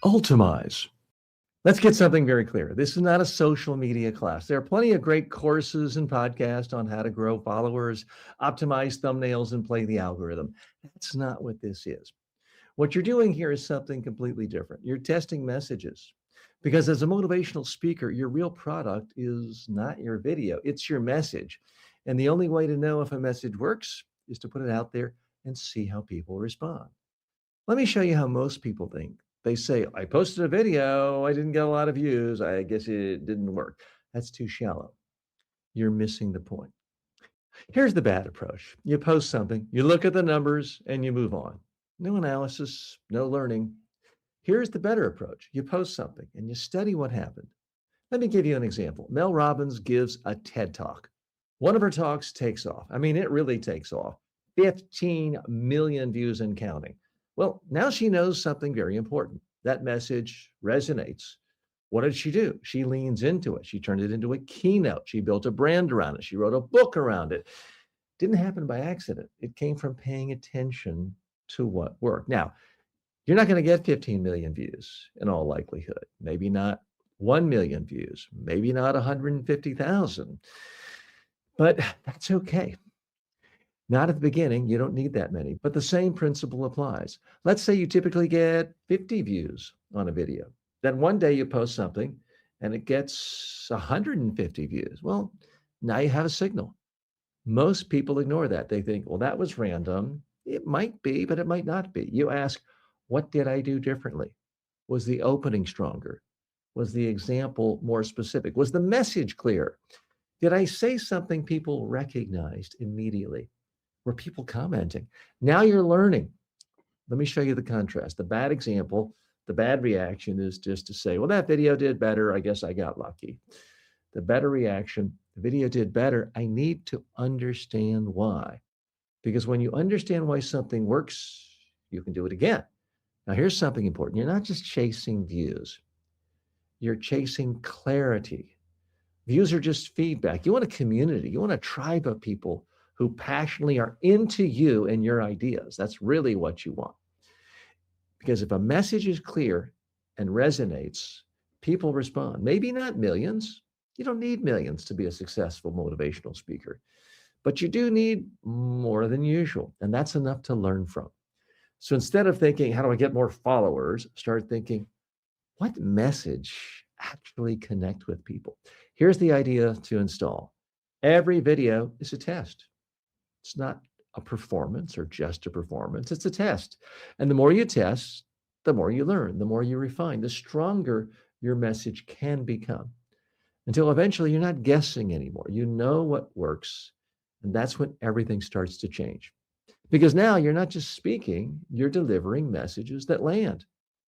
Ultamize. Let's get something very clear. This is not a social media class. There are plenty of great courses and podcasts on how to grow followers, optimize thumbnails, and play the algorithm. That's not what this is. What you're doing here is something completely different. You're testing messages. Because as a motivational speaker, your real product is not your video, it's your message. And the only way to know if a message works is to put it out there and see how people respond. Let me show you how most people think. They say, I posted a video, I didn't get a lot of views, I guess it didn't work. That's too shallow. You're missing the point. Here's the bad approach. You post something, you look at the numbers, and you move on. No analysis, no learning. Here's the better approach. You post something and you study what happened. Let me give you an example. Mel Robbins gives a TED Talk. One of her talks takes off. I mean, it really takes off. 15 million views and counting. Well, now she knows something very important. That message resonates. What did she do? She leans into it. She turned it into a keynote. She built a brand around it. She wrote a book around it. Didn't happen by accident. It came from paying attention to what worked. Now, you're not going to get 15 million views in all likelihood. Maybe not 1 million views, maybe not 150,000, but that's okay. Not at the beginning, you don't need that many, but the same principle applies. Let's say you typically get 50 views on a video. Then one day you post something and it gets 150 views. Well, now you have a signal. Most people ignore that. They think, well, that was random. It might be, but it might not be. You ask, what did I do differently? Was the opening stronger? Was the example more specific? Was the message clear? Did I say something people recognized immediately? Were people commenting? Now you're learning. Let me show you the contrast. The bad example, the bad reaction is just to say, well, that video did better. I guess I got lucky. The better reaction, the video did better. I need to understand why. Because when you understand why something works, you can do it again. Now, here's something important. You're not just chasing views. You're chasing clarity. Views are just feedback. You want a community. You want a tribe of people who passionately are into you and your ideas. That's really what you want. Because if a message is clear and resonates, people respond. Maybe not millions. You don't need millions to be a successful motivational speaker, but you do need more than usual. And that's enough to learn from. So instead of thinking, how do I get more followers? Start thinking, what message actually connect with people? Here's the idea to install. Every video is a test. It's not a performance or just a performance. It's a test. And the more you test, the more you learn, the more you refine, the stronger your message can become. Until eventually you're not guessing anymore. You know what works. And that's when everything starts to change. Because now you're not just speaking, you're delivering messages that land.